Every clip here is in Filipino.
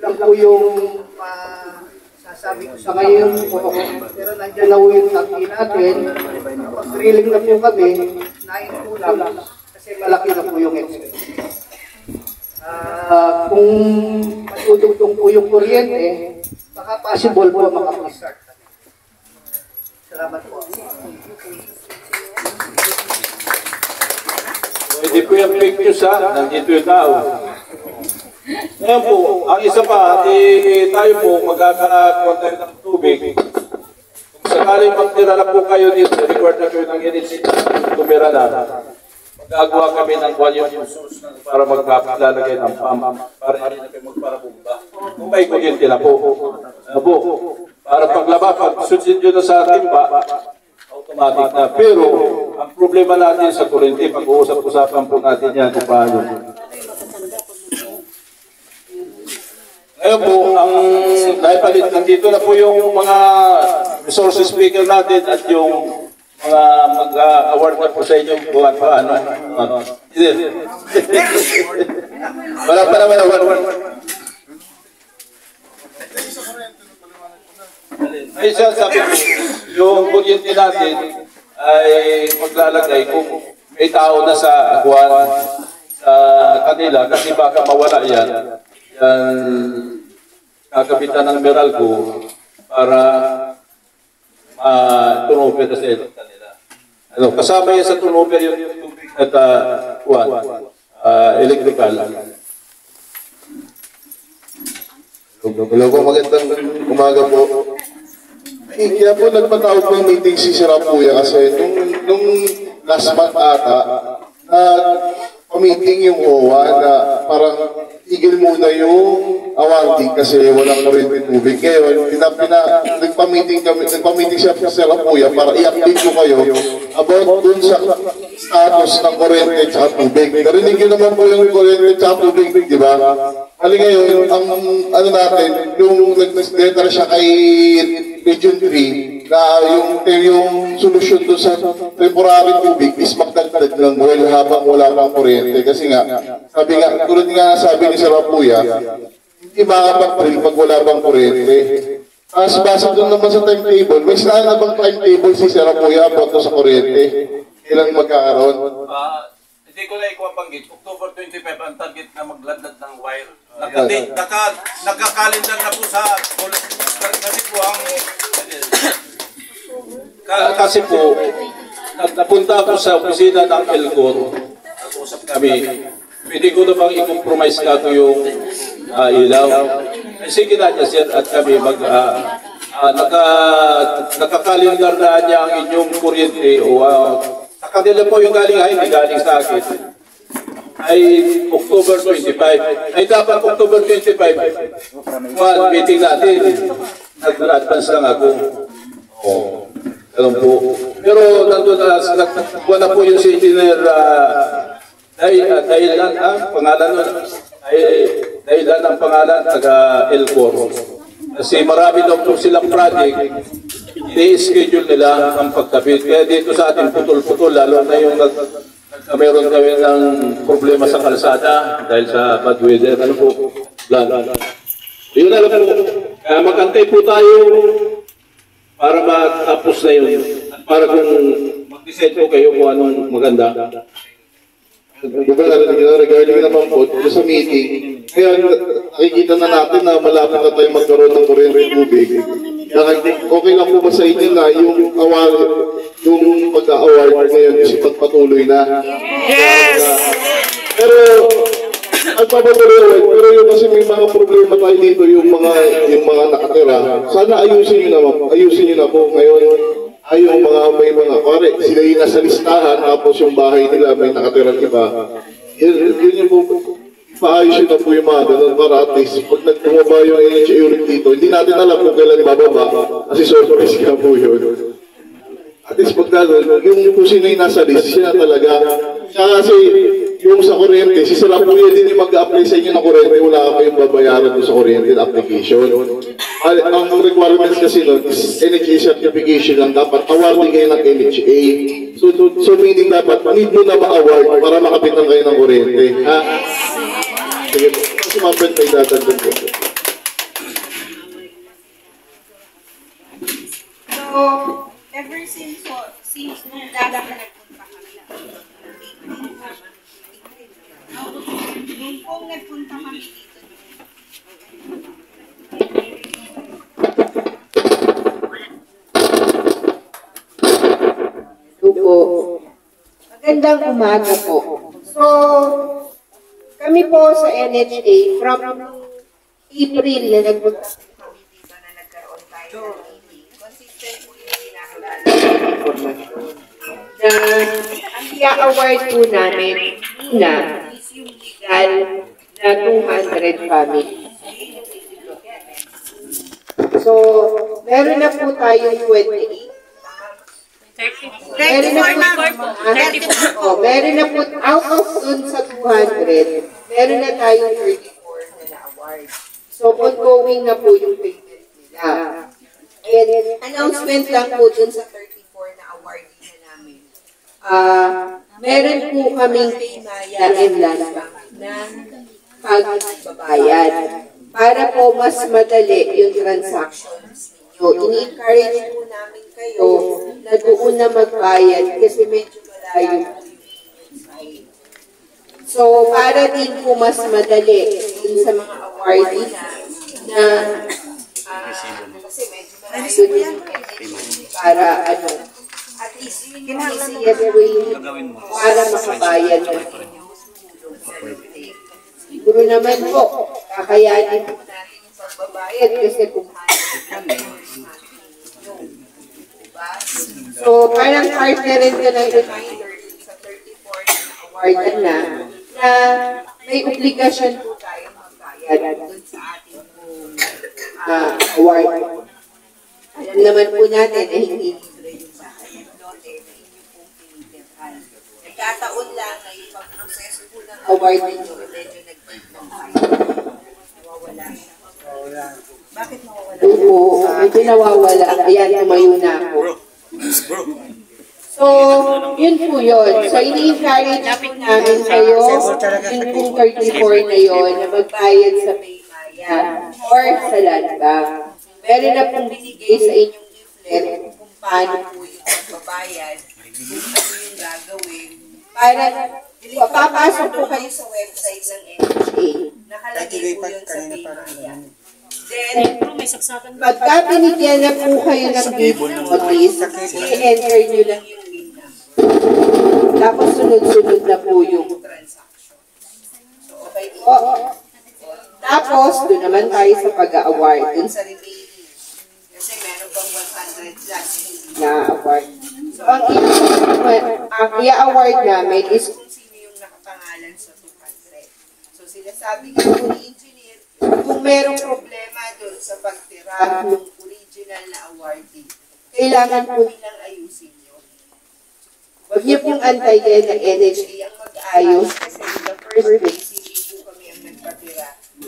lang po yung sasabi ko sa ngayon po. Pero nandiyan na po yung tangki natin. Pag-drilling na po kami, nainkulang kasi malaki na po yung expense. Kung matutugtong po yung kuryente, baka possible po makapag-start. Salamat po. Hindi po yung pictures ha, nandito yung tao. Ngayon po, ang isa pa, tayo po magkakakuha tayo ng tubig. Kung sakaling magtira na po kayo dito, record na kayo ng energy, tumira na. Magagawa kami ng volume source para magkakalalagay ng pump para hindi na kayo magparabumba. Kung may kuryente na po. Para paglaba, pag susin nyo na sa timba, automatic na. Pero, ang problema natin sa kuryente, pag-uusap-usapan po natin yan kung paano. Ngayon po, ang naipalit, nandito na po yung mga resources speaker natin at yung mga mag-award na po sa inyo buwan pa, ano? Wala pa naman award. Ay siya, sabi ko, yung kuryente natin ay maglalagay kung may tao na sa agwan sa kanila kasi baka mawala yan. Kakabitan ng Meralco para turnover na sa kanila. Ano, kasama yan sa turnover yung tubig at electrical. Hello po, magandang umaga po. Kaya po nagpatawag ng meeting si Sirapuya kasi nung last month ata, pa-meeting yung OWA na parang tigil muna yung awarding kasi walang kuryente tubig. Ngayon, nagpa-meeting siya sa Sirapuya para i-update ko kayo about dun sa status ng kuryente at tubig. Narinig nyo naman po yung kuryente at tubig, di ba? Hali ngayon, ang ano natin, yung nag-letter siya kay Region 3 na yung solusyon doon sa temporary tubig is magdagdag ng well habang wala pang kuryente. Kasi nga, sabi nga, tulad nga sabi ni Sirapuya, hindi makapag-drill pag wala pang kuryente. As basa doon naman sa timetable, may saan na bang timetable si Sirapuya about sa kuryente? Ilang magkakaroon? Hindi ko na ikuha banggit. October 25 ang target na magladlad ng wire. Nagkakalendar na po sa kasi po ang kasi po napunta ako sa opisina ng Elcor. Nag-usap kami. Pwede ko na bang i-compromise ka ito yung ilaw? Sige na niya sir at kami nakakalendar na niya ang inyong kuryente o sa kanila po yung galing ay galing sa akin ay October 25 ay dapat October 25 meeting natin nag-advance lang ako alam po pero nandun na po yung si engineer Dailan ang pangalan Dailan ang pangalan taga Elcor kasi marami daw po silang project i-schedule nila ang pagkabit. Kaya dito sa atin putol-putol, lalo na yung mayroon kami ng problema sa kalsada dahil sa bad weather. Ano po? Yun na lang po. Kaya magantay po tayo para matapos na yun. At para kung mag-decide po kayo kung anong maganda. Regarding naman po, sa meeting, kaya nakikita na natin na malapit na tayo magkaroon ng kuryente tubig. Okay lang po ba sa inyo na yung pagka-award ngayon is pagpatuloy na? Yes! Pero, nagpapatuloy, pero yung kasi may mga problema tayo dito, yung mga nakatira. Sana ayusin nyo na po ngayon. Ay, yung may mga kore, sila yung nasa listahan, tapos yung bahay nila may nakatira iba. Yun yung po, paayos na po yung mga ganun para at least pag nagtumaba yung NHA ulit dito, hindi natin alam kung kailan bababa kasi surprise ka po yun. At least pag gano'n, yung kung sino yung nasa list, siya talaga. Siya kasi yung sa kuryente, si Sila po yun din yung mag-apply sa inyo ng kuryente, wala ka kayong babayaran doon sa kuryente application. Ang requirements kasi nun is NHA certification lang dapat awarding kayo ng NHA. So meaning dapat need mo na ma-award para makapitan kayo ng kuryente. Ha? Sige po. Kasi mapit may dadagdag po. Since nung dati nagpunta kami, nung kung nagpunta kami dito, po. Magandang umaga po. So, kami po sa NHA from April na nagpunta kami dito na nagkaroon tayo ng meeting. Consistent po yung ginagawa natin. na ang i-award po namin una is yung legal na 200 families. So, meron na po tayong 28. Meron na po, out of dun sa 200, meron na tayong 34 na na-award. So, ongoing na po yung payment nila. And announcement lang po dun sa 34 na awardee na namin. Meron po kaming Paymaya and Land Bank na pagbabayad para po mas madali yung transactions ninyo. Ini-encourage po namin kayo na doon na magbayad kasi medyo malayo po yung side. So, para din po mas madali din sa mga awardee na kasi medyo malayo din yung para at least yun yung easiest way para makabayad ng inyong tumulong sa loob. Siguro naman po, kakayanin po natin yung pagbabayad kasi kung kami. So, parang partner rin ka ng reminder sa 34 na award na may obligasyon po tayong magbayad dun sa ating award. Alam naman po natin na hindi libre yung sa ating lote na inyong pong pinitirahan. Nagkataon lang na yung pag-proseso po ng award ninyo, medyo nag-ibang tayo. Nawawala siya. Bakit nawawala? Oo, medyo nawawala. Ayan, tumayo na ako. So, yun po yun. So, ini-encourage po namin kayo, yung kung 34 na yun, na magbayad sa Paymaya or sa Land Bank. Meron na pong binigay sa inyong leaflet kung paano po yung pagbabayad, kung ano yung gagawin. Para, papasok po kayo sa website ng NHA. Nakalagay po yun sa Paymaya. Then, pagka binigyan na po kayo ng bid notice, i-enter nyo lang yung bid number. Tapos sunod-sunod na po yung transaction. So, okay po. Tapos, doon naman tayo sa pag-award. Doon sa remaining. Kasi meron bang 100 plus na-award. So, ang i-award namin is kung sino yung nakapangalan sa 200. So, sila sabi nga po ni engineer, kung merong problema doon sa pagtira ng original na awardee, kailangan po nilang ayusin yun. Huwag niyo pong antayin na NHA ang mag-ayos kasi in the first place, hindi po kami ang nagpatira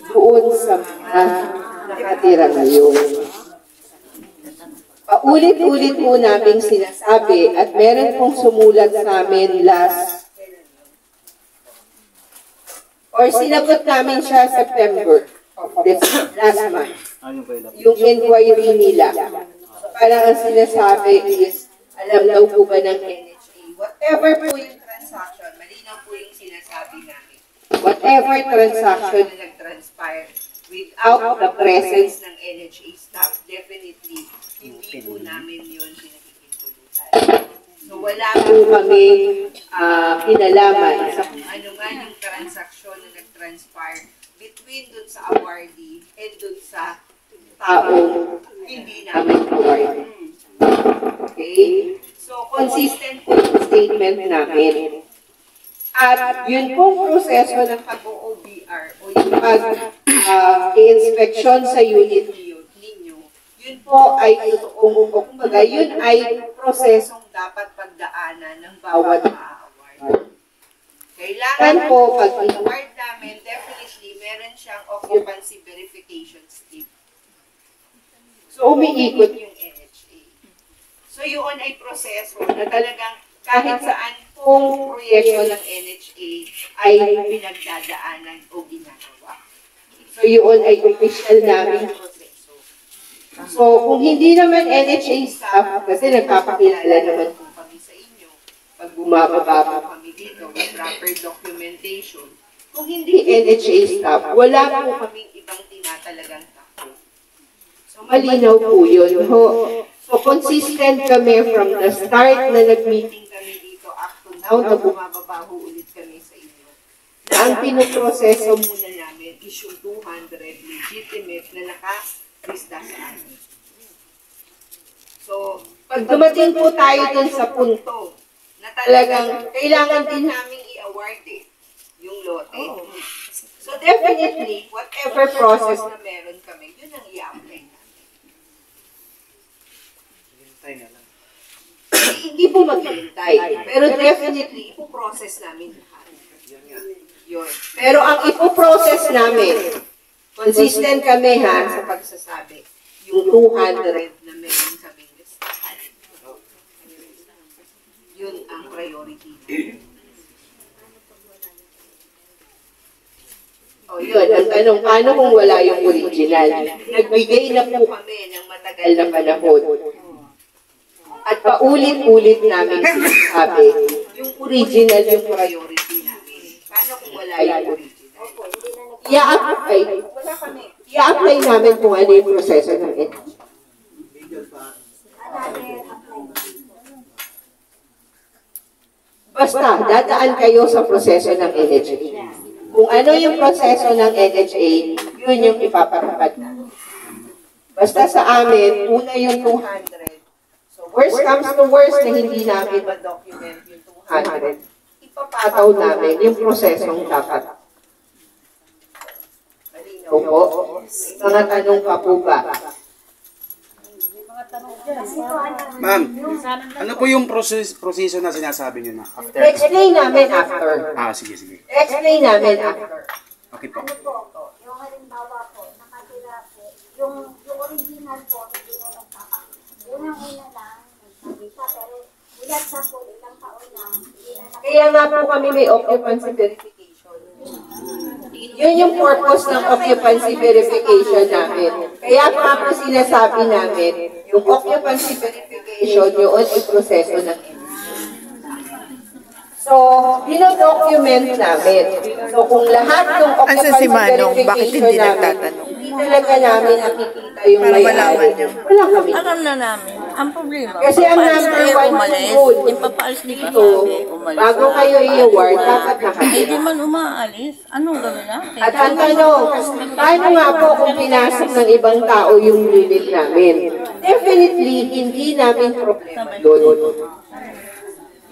doon sa mga nakatira ngayon. Paulit-ulit po namin sinasabi at meron pong sumulat sa amin last sinagot namin siya September of last month. Yung inquiry nila. Parang ang sinasabi is, alam daw po ba ng NHA, whatever po yung transaction, malinaw po yung sinasabi namin. Whatever transaction na nag-transpire without the presence ng NHA staff, definitely, hindi po namin yun pinagkikintulutan. So wala po kami kinalaman sa kung ano man yung transaksyon na nag-transpire between dun sa awardee and dun sa taong hindi namin awardee. Okay? So, consistent po yung statement namin. At yun pong proseso ng pag-OBR o yung pag-inspection sa unit ninyo, yun po ay kumbaga, yun ay prosesong dapat pagdaanan ng bawat ma-award. Kailangan po, pag in-award namin, definitely, meron siyang occupancy verification step. So, umiikot yung NHA. So, yun ay proseso na talagang kahit saan pong proyekto ng NHA ay pinagdadaanan o ginagawa. So, yun ay official namin proseso. So, kung hindi naman NHA staff, kasi nagpapakilala naman po kami sa inyo, pag bumababa po kami dito with proper documentation, kung hindi NHA staff, wala po kaming ibang tinatalagang tao. So, malinaw po yun. So, consistent kami from the start na nag-meeting kami dito up to now na bumababa ho ulit kami sa inyo. Na ang pinoproseso muna namin is yung 200 legitimate na nakalista sa amin. So, pag dumating po tayo dun sa punto na talagang kailangan din namin i-award yung lote. So, definitely, whatever process na meron kami, yun ang i-apply namin. Hindi po maghihintay. Pero definitely, ipoprocess namin lahat. Yun. Pero ang ipoprocess namin, consistent kami ha sa pagsasabi, yung 200 na meron kaming listahan. Yun ang priority. O yun, ang tanong, paano kung wala yung original? Nagbigay na po kami ng matagal na panahon. At paulit-ulit namin sabi, yung original yung priority namin. Paano kung wala yung original? I-apply namin kung ano yung proseso ng NHA. Basta, dadaan kayo sa proseso ng NHA. Kung ano yung proseso ng NHA, yun yung ipapatupad namin. Basta sa amin, una yung 200. Worst comes to worst na hindi namin ma-document yung 200, ipapataw namin yung prosesong dapat. Malinaw po? May mga tanong pa po ba? Ma'am, ano po yung proseso na sinasabi niyo na? After? Explain namin after. Sige, sige. Explain namin after. Okay po. Ano po, yung halimbawa po, nakatira po, yung original po, hindi na nagpapakita. Unang-una lang, nagpapakita, pero ulat sa po, ilang taon na, hindi na nakakita. Kaya nga po kami may occupancy verification. Yun yung purpose ng occupancy verification namin. Kaya pa po sinasabi namin, yung occupancy verification, yun ay proseso ng NHA. So, dinodocument namin. So, kung lahat ng occupancy verification namin, hindi talaga namin nakikita yung may-ari. Wala kami. Alam na namin. Ang problema, Kasi ang number one rule dito, bago kayo i-award, dapat nakatira. Hindi man umaalis. Anong gawin natin? At ang tanong, paano nga po kung pinasok ng ibang tao yung unit namin? Definitely, hindi namin problema yun.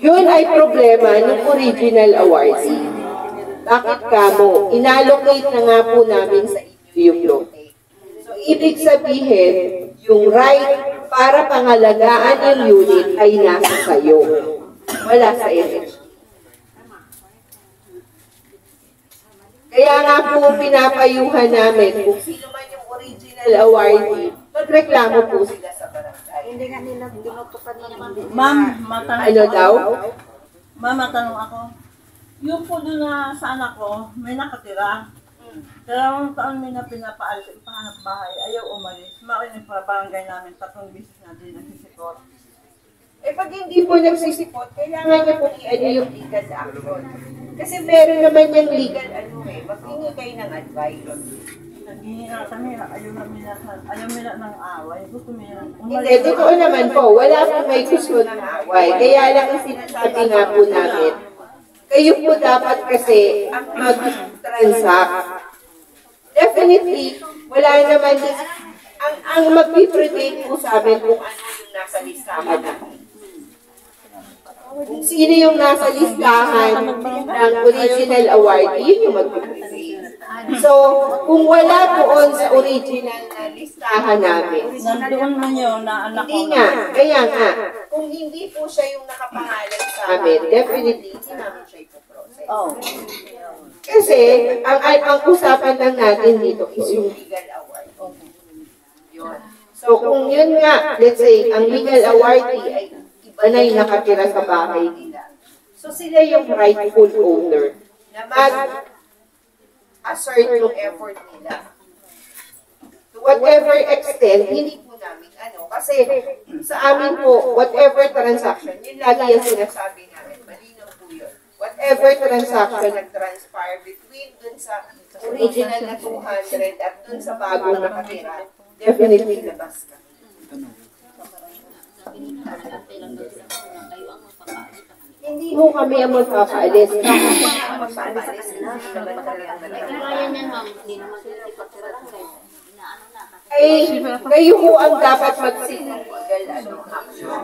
Yun ay problema ng original awardee. Bakit kamo? Inallocate na nga po namin sa inyo yung lote. So, ibig sabihin, yung right para pangalagaan yung unit ay nasa sayo. Wala sa NHA. Kaya nga po pinapayuhan namin kung sino man yung original awardee, magreklamo po sila sa barangay. Hindi nga nila tinutupad na naman. Ma'am, matanong Ano daw? Ma'am, matanong ako. Yung po doon na sa anak ko, may nakatira. Dalawang taon may na pinapaalis sa ipahanap bahay. Ayaw umalis. Makinig pa barangay namin. 3 beses na din nagsisikot. Eh pag hindi po nagsisikot, kailangan niya po i-ano yung legal action. Kasi meron naman yung legal maghingi kayo ng advice. Naghingi na kami. Ayaw nila ng away. Gusto nila Hindi, totoo naman po. Wala po may gusto ng away. Kaya lang ang sinasabi nga po namin, kayo po dapat kasi ang mag-transact. Definitely, wala naman ang mag-predict po sa amin kung ano yung nasa listahan natin. Kung sino yung nasa listahan ng original award, yun yung mag-predict. So, kung wala doon sa original na listahan namin, nandoon man yun na anak ko. hindi nga, kaya nga, kung hindi po siya yung nakapangalan sa amin, definitely, hindi namin siya ipoprocess. Oh. Kasi, ang usapan lang natin dito is yung legal award. Yun. So, kung yun nga, let's say, ang legal awardee ay iba na yung nakatira sa bahay nila. So, sila yung rightful owner na mag-assert yung effort nila. To whatever extent, hindi po namin Kasi sa amin po, whatever transaction, yun lagi yung sinasabi namin, malinaw po yun. Whatever transaction nag-transpire between dun sa original na 200 at dun sa bagong nakatira, definitely labas ka. Hindi mo kami ang magpapaalis. Ay, kayo po ang dapat magsinungagal anong action.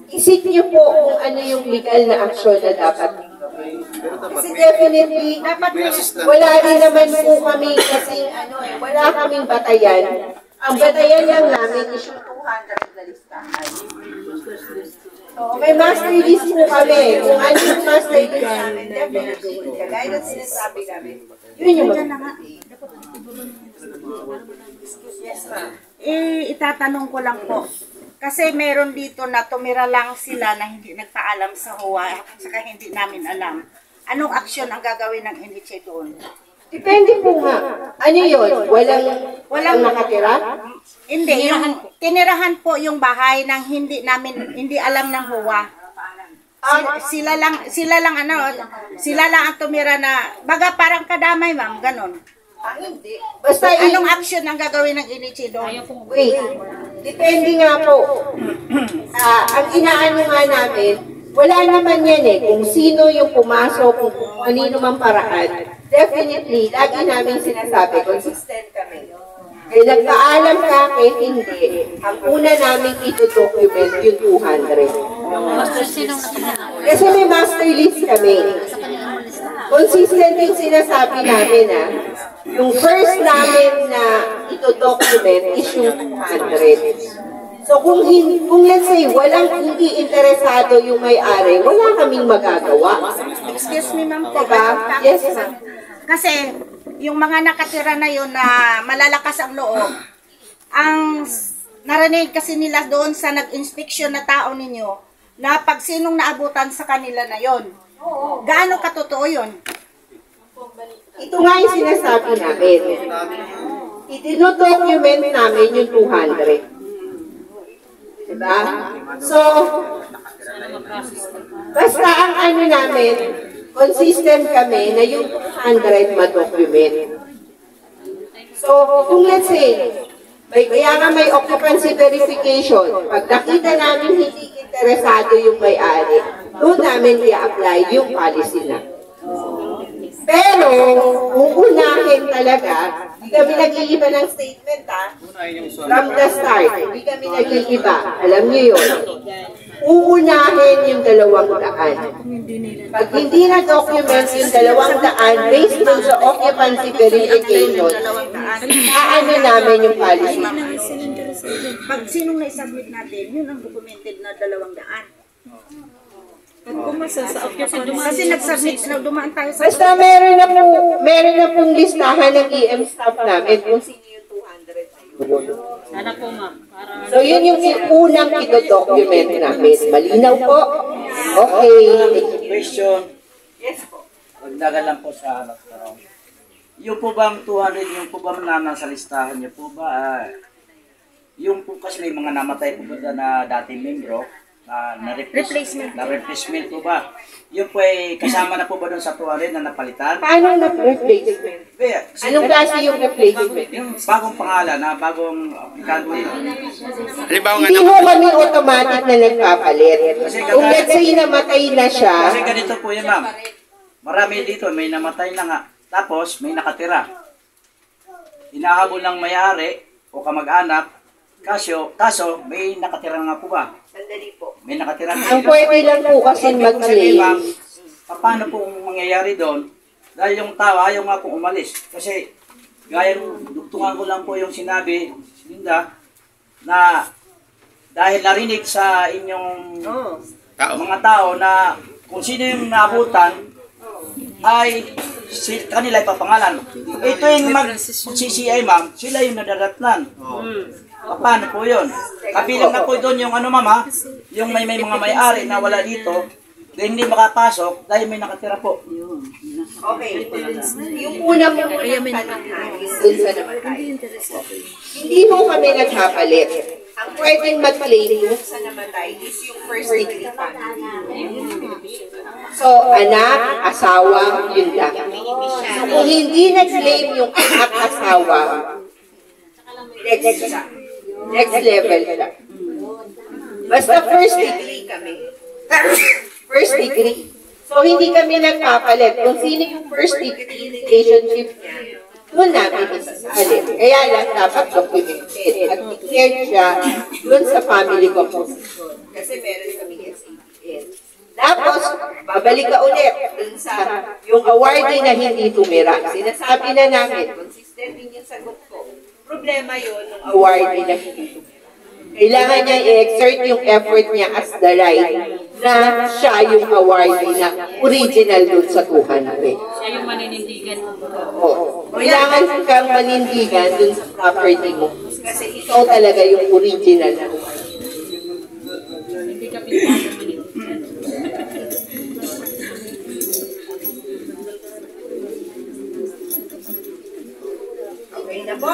Isip niyo po kung ano yung legal na action na dapat gawin. Kasi definitely, wala rin naman po kami kasi wala kaming batayan. Ang batayan lang namin is yung 200 na listahan. So, may master list po kami. Kung ano yung master list namin, definitely, kagaya na sinasabi namin, yun yung mag-ibig. Yes, ma'am. Itatanong ko lang po. Kasi meron dito na tumira lang sila na hindi nagpaalam sa HOA at saka hindi namin alam. Anong aksyon ang gagawin ng NHA doon? Depende po nga. Ano yun? Walang nakatira? Hindi. Yung tinirahan po yung bahay ng hindi alam ng HOA. Sila lang ang tumira na, baga parang kadamay, ma'am, ganon. Hindi. Basta anong action ang gagawin ng NHA doon? Wait. Depende nga po. Ang inaano nga namin, wala naman yan eh. Kung sino yung pumasok, kung kanino mang paraan, definitely, lagi namin sinasabi, consistent kami. Kaya nagpaalam ka, kahit hindi, ang una namin ito-document yung 200. Kasi may master list kami. Consistent yung sinasabi namin yung first namin na ito-document is yung 200. So kung let's say hindi interesado yung may-ari, wala kaming magagawa. Excuse me, ma'am. Diba? Yes, ma'am. Kasi yung mga nakatira na yun na malalakas ang loob, ang narinig kasi nila doon sa nag-inspection na tao ninyo, na pag sinong naabutan sa kanila na yon. Gaano katotoo yun? Ito nga yung sinasabi namin. Itino-document namin yung 200. Diba? So, basta ang ano namin, consistent kami na yung 200 ma-document. So, kung let's say, kaya nga may occupancy verification, pag nakita namin hindi interesado yung may-ari, doon namin i-apply yung policy na. Pero, uunahin talaga, hindi kami nag-iiba ng statement from the start, hindi kami nag-iiba, alam niyo yun. Uunahin yung 200. Pag hindi na-document yung 200, based on sa occupancy verification, aano namin yung policy. Pag sinong na-submit natin, yun ang documented na 200. Kasi nag-submit na dumaan tayo sa... Basta meron na pong listahan ng EM staff namin kung sino yung 200. Sana po, ma'am. So yun yung unang ito-document namin. Malinaw po? Okay. Question. Yes po. Magdagan lang po sa anak ko. Yung po bang 200, yung po ba nasa listahan niyo po ba? Yung po kasi may mga namatay po ba na dating membro? Na replacement po ba? Yung po ay kasama na po ba doon sa 200 na napalitan? Paano na replacement? Anong klase yung replacement? Yung bagong pangalan na bagong aplikante. Hindi mo kami automatic na nagpapalit. Kung let's say namatay na siya. Kasi ganito po yan, ma'am. Marami dito, may namatay na nga. Tapos may nakatira. Hinahabol ng may-ari o kamag-anak. Kaso may nakatira nga po ba? Sandali po. May nakatira. Ang pwede lang po kasi mag-claim. Paano pong mangyayari doon? Dahil yung tao ayaw nga pong umalis. Kasi gaya dugtungan ko lang po yung sinabi, Linda, na dahil narinig sa inyong mga tao na kung sino yung naabutan ay kanila ipapangalan. Ito yung mag-CCI, ma'am, sila yung nadadatnan. Paano po yun? Kabilang na po doon yung ano, mama, yung may mga may-ari na wala dito, hindi makapasok dahil may nakatira po. Okay. Yung una mo tanong is dun sa namatay. Hindi mo kami nagpapalit. Ang pwedeng mag-claim dun sa namatay is yung first degree family. So, anak, asawa, yun lang. So, kung hindi nag-claim yung anak-asawa, next level siya. Basta first degree kami. First degree. So, hindi kami nagpapalit. Kung sino yung first degree relationship niya, doon namin isasalin. Kaya lang dapat documented. At declared siya doon sa family composition. Kasi meron kami SAPN. Tapos, babalik ka ulit dun sa yung awardee na hindi tumira. Sinasabi na namin, consistent din yung sagot ko. Problema yun ng awardee na hindi tumira. Kailangan niya i-exert yung effort niya as the right na siya yung awardee na original dun sa 200. Siya yung maninindigan. Oo. Kailangan kang manindigan dun sa property mo. Kasi ikaw talaga yung original na awardee. Hindi ka pinagpapalit manindigan. Okay na po.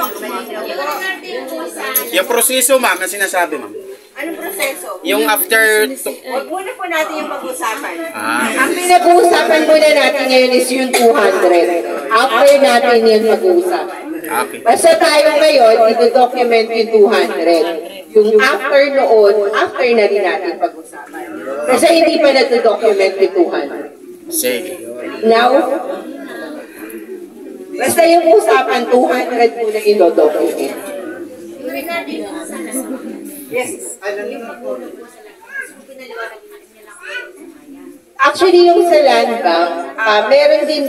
Yung proseso, ma'am, na sinasabi, ma'am. Anong proseso? Yung after... Huwag muna po natin yung pag-usapan. Ang pinag-uusapan muna natin ngayon is yung 200. After natin yung pag-uusapan. Okay. Basta tayo ngayon, ito-document yung 200. Yung after noon, after na rin natin pag-usapan. Kasi hindi pa na-document yung 200. Sige. Now, basta yung usapan, 200 muna ino-document. Yes. Actually, yung sa land bank, meron din,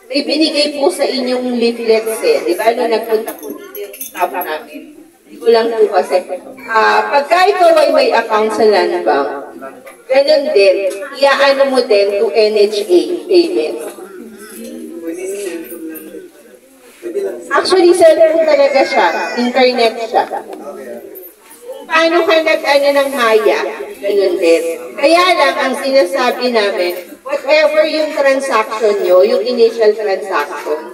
may binigay po sa inyong leaflets eh. Di ba? Nung nagpunta po dito yung staff namin. Hindi ko lang po kasi. Pagka ikaw ay may account sa land bank, ganun din, iaano mo din to NHA payments. Actually, cellphone talaga siya. Internet siya. Paano ka nag-ano ng Maya? Ganun din. Kaya lang, ang sinasabi namin, whatever yung transaction nyo, yung initial transaction,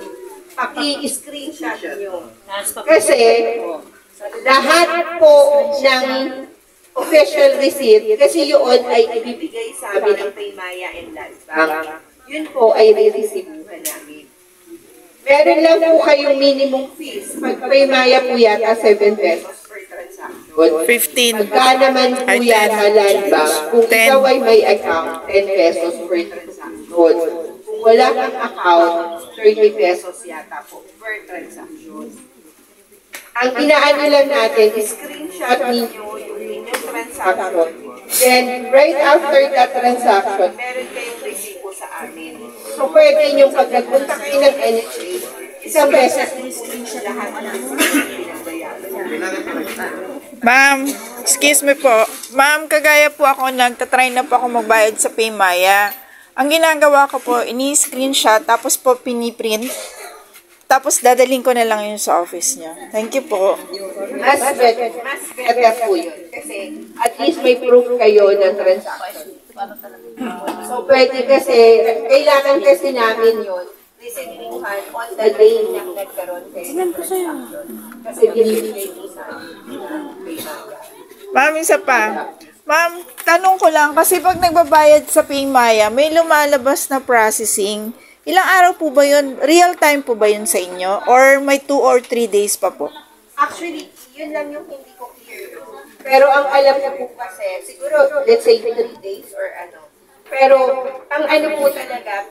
paki-screenshot nyo. Kasi, lahat po ng official receipt, kasi yun ay ibibigay sa amin ng Paymaya and Land Bank. Yun po ay re-receivehan namin. Meron lang po kayong minimum fees. Pag Paymaya po yata 7 pesos per transaction. 15. Pagka naman po yata Land Bank, kung ikaw ay may account, 10 pesos per transaction. Kung wala kang account, 30 pesos yata po per transaction. Ang inaano lang natin, screenshot ninyo yung inyong transaction. Then, right after that transaction, meron kayong resibo sa amin. So, pwede nyo pag nagpunta kayo ng NHA, isang beses lahat ng Ma'am, excuse me po. Ma'am, kagaya po ako, nagtatry na po ako magbayad sa Paymaya. Ang ginagawa ko po, ini-screenshot, tapos po piniprint. Tapos dadaling ko na lang yun sa office niya. Thank you po. Mas better po yun. Kasi at least may proof kayo ng transaction. So pwede kasi, kailangan kasi namin yun, residuhan on the day na nagkaroon kayo ng transaction. Kasi binibigay ko sa Ma'am, isa pa. Ma'am, tanong ko lang, kasi pag nagbabayad sa Paymaya, may lumalabas na processing. Ilang araw po ba yun? Real time po ba yun sa inyo? Or may 2 or 3 days pa po? Actually, yun lang yung hindi ko clear. Pero ang alam ko po kasi, siguro, let's say 3 days or ano. Pero, ang ano po talaga,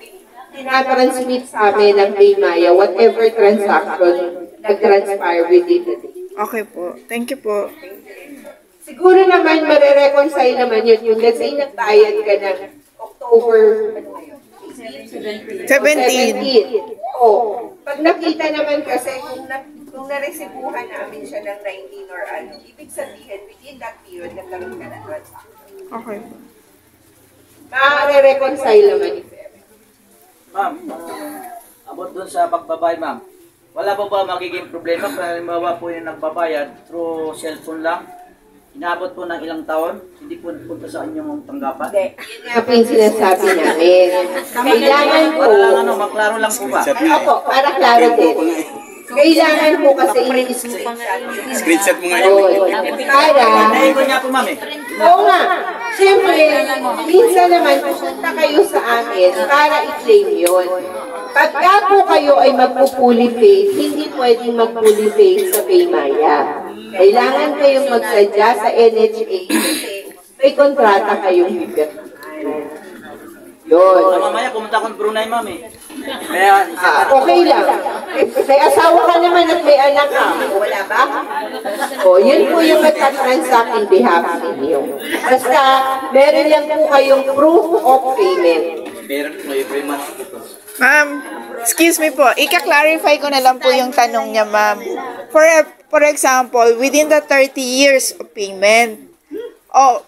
tinatransmit sa amin ng Paymaya, whatever transaction nag-transpire within the day. Okay po. Thank you po. Siguro naman, marireconcile naman yun. Yung let's say, nagbayad ka ng October, ano ngayon? 17. Oh, pag nakita naman kasi, kung naresibuhan namin siya ng 19 or ano, ibig sabihin, within that period, nagkaroon ka na transaction. Okay. Makare-reconcile naman if ever. Ma'am, abot dun sa pagbabay, ma'am. Wala po ba magiging problema kung halimbawa po yung nagbabayad through cellphone lang? inabot po ng ilang taon, hindi po punta sa inyong tanggapan? Hindi. Yun nga po yung sinasabi namin. Kailangan po, Para lang maklaro lang po ba? opo, para klaro din. Kailangan po kasi Screenshot mo nga yun. Para, Nahin ko niya po, ma'am eh. oo nga, siyempre, minsan naman pupunta kayo sa amin para i-claim yun. Pagka po kayo ay magpupuli pay, hindi pwedeng magpuli pay sa Paymaya. Kailangan kayong magsadya sa NHA kasi may kontrata kayong bibigyan. Yun. Mamaya pumunta akong Brunei, ma'am eh. Kaya, Okay lang. May asawa ka naman at may anak ka. Wala ba? O, yun po yung magta-transact in behalf ninyo. Basta, meron lang po kayong proof of payment. Ma'am, excuse me po. Ika-clarify ko na lang po yung tanong niya, ma'am. For example, within the 30 years of payment,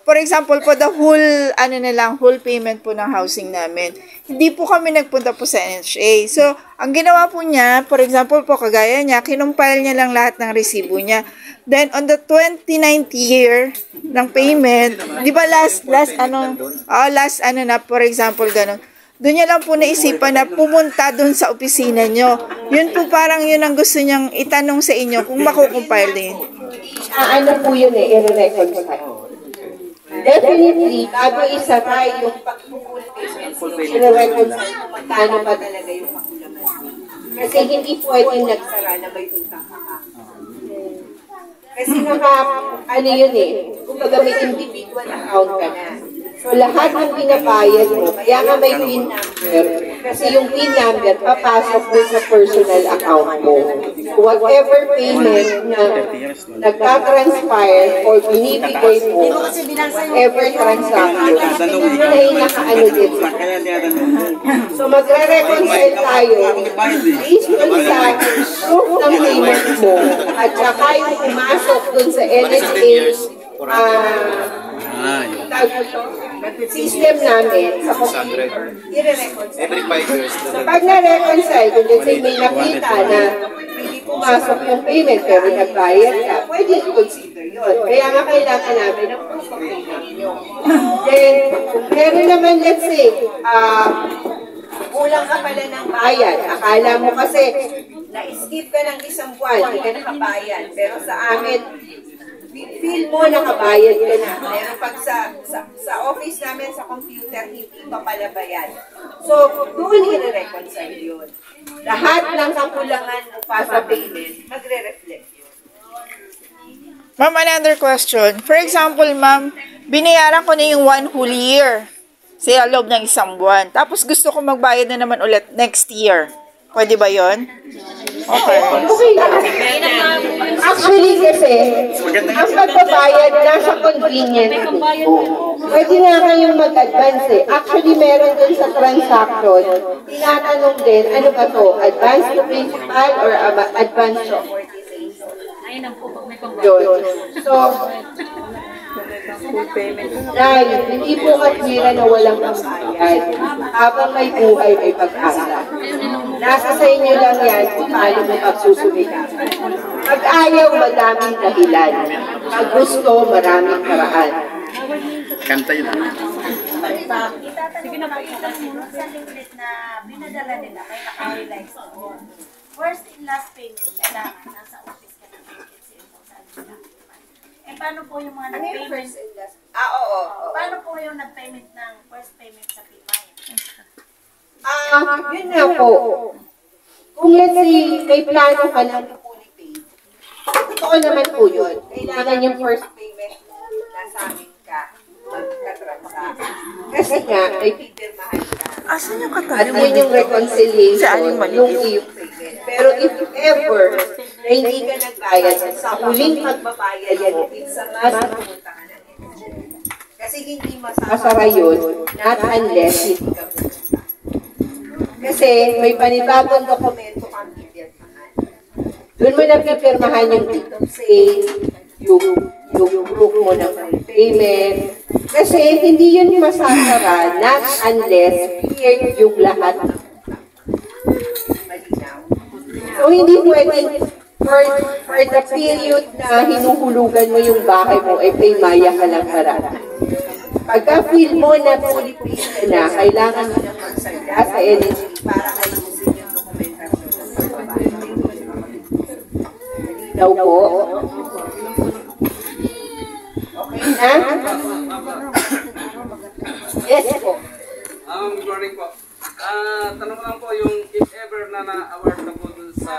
for example po, the whole payment po ng housing namin. Hindi po kami nagpunta po sa NHA. So, ang ginawa po niya, for example po, kagaya niya, kinumpile niya lang lahat ng resibo niya. Then, on the 29th year ng payment, di ba last for example, ganun. Doon niya lang po naisipan na pumunta doon sa opisina nyo. Yun po parang yun ang gusto niyang itanong sa inyo kung makukumpile din. Ano po yun i-reconcile. Definitely, bago isa tayo yung pag-full payment, i-reconcile kung magkano pa talaga yung pakulaman. Kasi hindi pwedeng nagsara na may utang ka. Kasi ano yun kumbaga may individual account ka na. So, lahat ng pinabayad mo, kaya nga may PIN number, kasi yung PIN number papasok din sa personal account mo. So, whatever payment na nagka-transpire or binibigay mo, whatever transaction, yun ay nakaano din. So, magre-reconcile tayo based dun sa proof ng payment mo at saka yung pumasok dun sa NHA system namin sa computer, i-reconcile. Every 5 years. So, pag na-reconcile, kung let's say may nakita na hindi pumasok yung payment pero nagbayad ka, pwede i-consider yun. Kaya nga kailangan namin ng proof of payment nyo. Then, kung meron naman, let's say, kulang ka pala ng bayad. Akala mo kasi, na-skip ka ng isang buwan, hindi ka nakabayad. Pero sa amin, feel mo nakabayad ka na. Pero pag sa office namin, sa computer, hindi pa pala bayad. So, doon i-reconcile yun. Lahat ng kakulangan mo pa sa payment, magre-reflect yun. Ma'am, another question. For example, ma'am, binayaran ko na yung 1 whole year sa loob ng isang buwan. Tapos gusto ko magbayad na naman ulit next year. Pwede ba yun? Okay. Actually kasi, ang pagbabayad nasa convenience. Pwede nga kayong mag-advance Actually, meron din sa transaction, tinatanong din, ano ba to? Advance to principal or advance to amortization? Yun. So, dahil hindi po katwira na walang pambayad. Habang may buhay, may pag-asa. Nasa sa inyo lang yan kung paano mo pagsusumikat. Pag ayaw, madaming dahilan. Pag gusto, maraming paraan. Kanta yun. Sige na po. Sa limit na binadala nila, kaya naka-realize ko. First and last payment, kailangan nasa office ka ng vacancy info sa alila. Paano po yung mga nag-payment? Oo. Paano po yung nag-payment ng first payment sa Paymaya? Yun nga po. Kung let's say, may plano ka ng fully paid, totoo naman po yun. Kailangan yung first payment nasa amin ka, magka-transact. Kasi nga, may pipirmahan ka. Asan yung katabi? At yun yung reconciliation yung iyong payment. Pero if ever na hindi ka nagbayad, sa huling pagbabayad yan, it's a must pumunta ka na. Kasi hindi masasara yun, not unless hindi ka pumunta. Kasi may panibagong dokumento kang pipirmahan. Doon mo na pipirmahan yung date of sale, yung proof mo ng payment. Kasi hindi yun masasara, not unless clear yung lahat. Malinaw. So, hindi pwedeng for the period na hinuhulugan mo yung bahay mo, ay paymaya ka lang parati. Pagka feel mo na fully paid ka na, kailangan mo na magsanda sa NHD para ayusin yung dokumentasyon ng bahay. Daw po. Okay na? Yes po. Good morning po. Tanong lang po yung if ever na na-award na po dun sa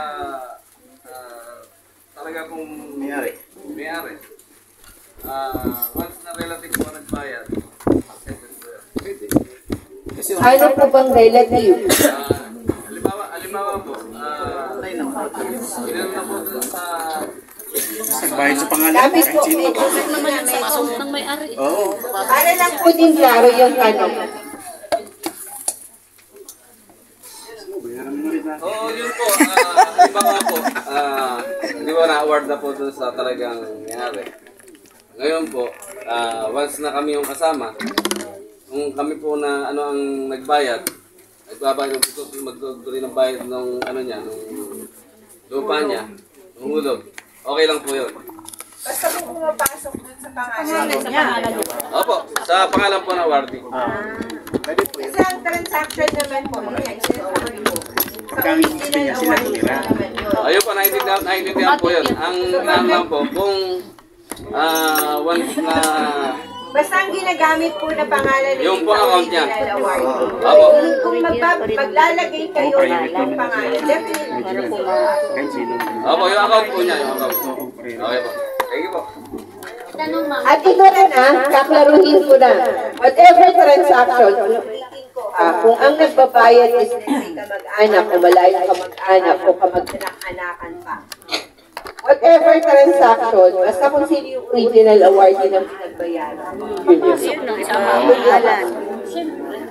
talaga kung may-ari. Once na relative po nagbayad, ano po bang relative? Halimbawa po, ilan na po dun sa nagbayad sa pangalan. Dapat po, ng may-ari. para lang po din klaro yung tanong. Oo, yun po. Halimbawa po, di ba na-award na po dun sa talagang may-ari. Ngayon po, once na kami yung kasama, kung kami po na ano ang nagbayad, nagbabayad magtutuloy ng bayad ng ano niya, nung lupa niya, nung hulog, okay lang po yun. Basta kung pumapasok dun sa pangalan niya. Opo, sa pangalan po ng awardee. Kasi ang transaction naman po, yan, sinasabi ko. Pagkang gusto niya sila tira. Ayun po, naintindihan po yun. Ang lang po, kung once na basta ang ginagamit po na pangalan ng yung po account niya. Opo. Kung maglalagay kayo ng pangalan, definitely. Opo, yung account po niya. Yung account. Okay po. Thank you po. At ito na, kaklaruhin ko na. Whatever transaction, kung ang nagbabayad is kamag-anak o malayo kamag-anak o kamag-anak-anakan pa. Whatever transaction, basta kung sino yung original awardee ng pinagbayaran. Yun yun.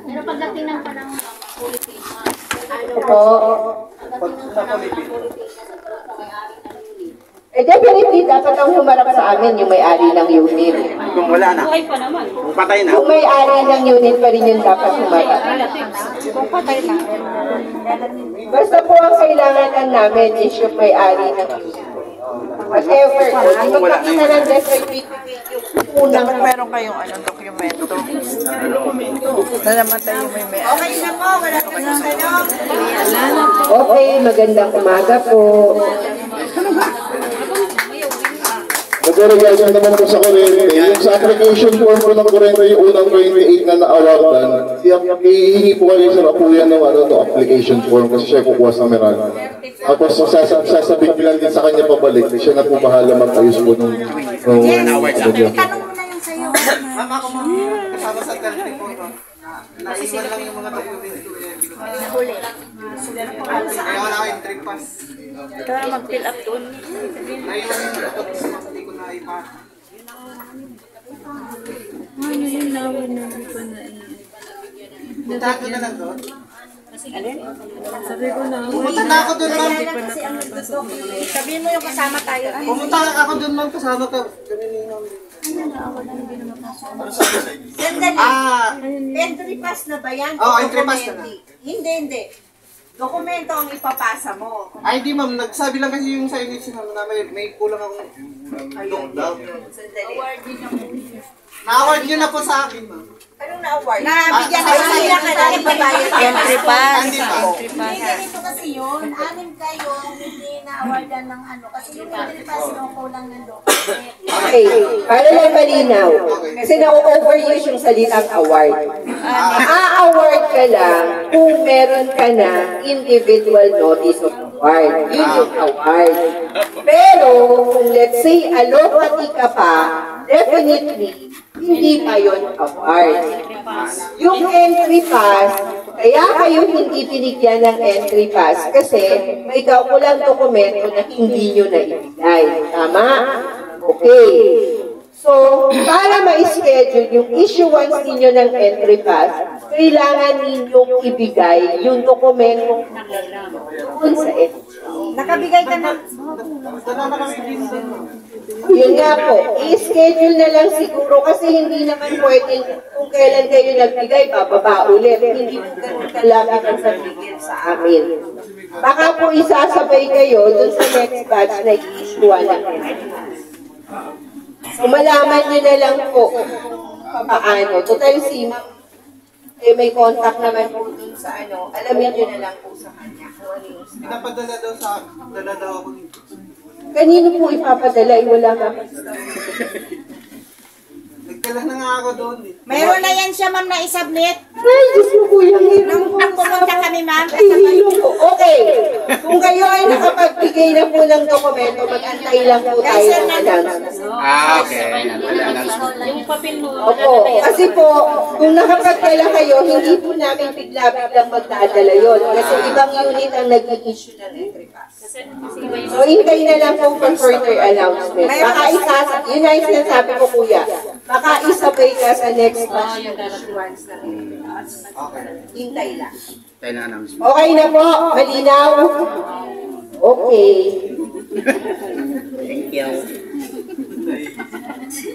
Pero pagdating ng panang policy, definitely, dapat ang humarap sa amin yung may-ari ng unit. Kung wala na. Buhay pa naman. Kung patay na. Yung may-ari ng unit pa rin yung dapat humarap. Kung patay na. Basta po ang kailangan lang namin is yung may-ari ng unit. Whatever. Di magpakita ng death certificate yung unang Meron kayong dokumento na namatay yung may-ari. Okay na po, wala ka na tanong. Okay, magandang umaga po. Nag-regarding naman po sa kuryente, yung sa application form po ng kuryente, yung unang 28 na na-awardan, hihingi po kayo sa apuyan ng application form kasi siya kukuha sa Meralco. Tapos sasabihin ko lang din sa kanya pabalik, siya na po bahala mag-ayos po nung Tanong mo na yung sa'yo. Ma'am, ako ma'am, kasama sa country po. Naiwan lang yung mga documents ko. Huli. Kaya wala kayong trip pass. Kaya mag-fill up doon. Naiwan yung documents, hindi ko na ipa. Ano yung lawan na hindi ko na Punta ko na lang doon. Sabi ko na. Pumunta na ako doon, ma'am. Sabihin mo yung kasama tayo. Pumunta ako doon, ma'am. Kasama ka. Sandali. Entry pass na ba yan? Oo, entry pass na. Hindi. Dokumento ang ipapasa mo. Ay, di ma'am. Nagsabi lang kasi yung sa NHC na may kulang akong lockdown. Sandali. Na-award nyo na po sa akin, ma'am. Anong na-award? Nabigyan ka na ipabayad. Entry pass. Hindi, ganito kasi yun. 6 kayo hindi na-awardan ng ano. Kasi yung entry pass yung kulang ng document. Okay, para lang malinaw. Kasi na-overuse yung salitang award. A-award ka lang kung meron ka na individual notice of award. Yun yung award. Pero kung let's say allocate ka pa, definitely, hindi pa yun award. Yung entry pass, kaya kayo hindi binigyan ng entry pass kasi may kaukulang dokumento na hindi nyo na ibigay. Tama? Okay. So, para ma-schedule yung issuance ninyo ng entry pass, kailangan ninyong ibigay yung dokumento doon sa entry. Nakabigay ka na. Yun nga po, i-schedule na lang siguro kasi hindi naman pwedeng kung kailan kayo nagbigay, bababa ulit. Hindi po ganun kalapit ang sabihin sa amin. Baka po isasabay kayo dun sa next batch na i-issuean ng NFA. So malaman nyo na lang po paano. Total si may contact naman po dun sa alamin nyo na lang po sa kanya. Pinapadala daw sa dala daw ako nito. Kanino po ipapadala? Wala kami. Nagdala na nga ako doon. Meron na yan siya, ma'am, na isubmit. Ay, Diyos mo po yung Nung pumunta kami, ma'am. Okay. Kung kayo ay nakapagbigay na po ng dokumento, mag-antay lang po tayo ng announcement. Okay. Yung papel mo. Opo. Kasi po, kung nakapagdala kayo, hindi po namin bigla-biglang magdadala yun. Kasi ibang unit ang nag-issue ng entry pass. So, hintay na lang po for further announcement. Baka yun na yung sinasabi ko, kuya. Baka isabay ka sa next batch ng issuance ng entry pass. Hintay lang. Tayo na announcement. Okay na po? Malinaw? Okay. Thank you.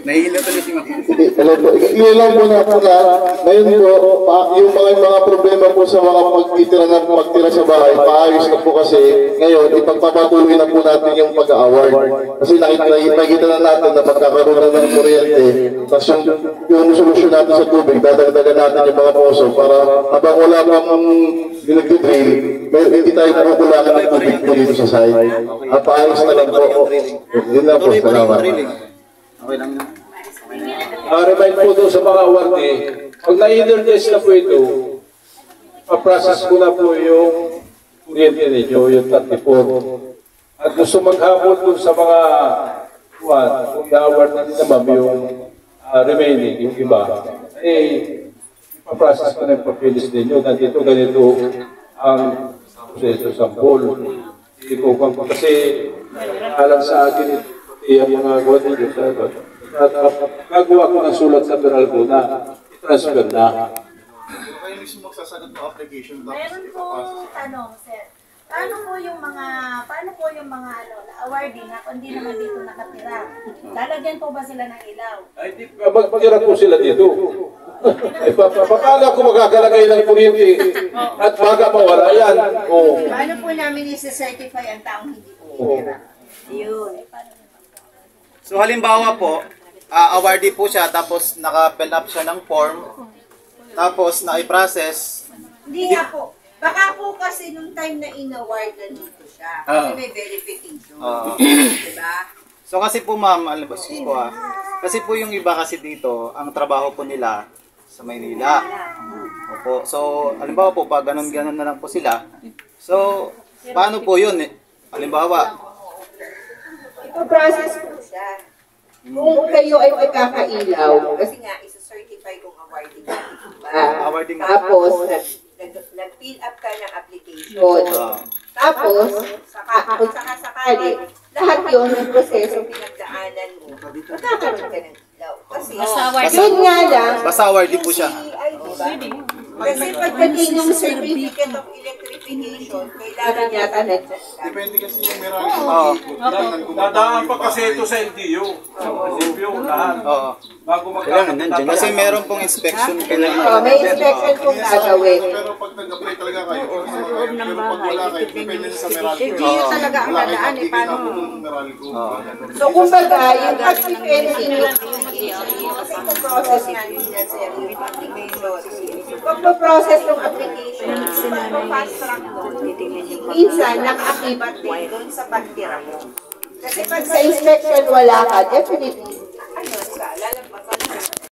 Nahihilo tuloy si Ma'am. Hello po. Ilan po na po na, ngayon po, yung mga problema po sa mga pagtira sa bahay, paayos na po kasi ngayon, ipagpapatuloy na po natin yung pag-award. Kasi nakikita na natin na pagkakaroon na ng kuryente, tapos yung solusyon natin sa tubig, dadagdagan natin yung mga poso para habang wala pang nagtidrail, hindi tayo nakukulangan ng tubig po dito sa site. At paayos na lang po. Yun lang po. Salamat. Okay lang yun. Remind po doon sa mga awardee, pag na-energize na po ito, paprocess ko na po yung kuryente ninyo, yung 34. At gusto maghabol doon sa mga kung i-award na din naman yung remaining, yung iba, paprocess ko na yung papilis ninyo. Nandito ganito ang proseso sa pool. Hindi ko kasi alam sa akin ito. Yung mga gawin nyo sa at gagawa ko ng sulat sa Peralco na i-transfer na. Kayo mismo magsasagot ng application Meron pong tanong, sir. Paano po yung mga awardee na kung di naman dito nakatira? Lalagyan po ba sila ng ilaw? Ay, di magpatira po sila dito. Ay, pakala ko magagalagay ng kuryente at baga mawala yan. Paano po namin isi-certify ang taong hindi po titira? Yun. So halimbawa po, awardee po siya tapos naka-fill up siya ng form tapos na-i-process. Hindi nga po. Baka po kasi nung time na in-award na dito siya. Kasi may verification. Diba? So kasi po ma'am, kasi po yung iba kasi dito, ang trabaho po nila sa Maynila. Opo. So halimbawa po, pag ganun-ganun na lang po sila. So paano po yun? Halimbawa, Ipaprocess po siya. Kung kayo ay magkakailaw, kasi nga, isa-certify kung awarding ka. Tapos, nag-fill up ka ng application. Tapos, kung sakasakali, lahat yun ng proseso pinagdaanan mo, magkakaroon ka ng ilaw. Kasi, yun nga lang, basta awardee po siya. Kasi pagdating yung certificate of electrification, kailangan yata nag-check. Depende kasi yung meron. Dadaan pa kasi ito sa LTO. LTO lahat. Bago magkakaroon. Kasi meron pong inspection. May inspection pong gagawin. Pero pag nag-apply talaga kayo, pero pag wala kayo, depende sa Meralco. Hindi yun talaga ang dadaan eh. Paano? So, kumbaga, yung pag-depende nyo, kasi kung process natin yan sa pag-process ng application, pag-fast track doon, minsan, naka-akibat din doon sa pagtira mo. Kasi pag sa inspection wala ka, definitely,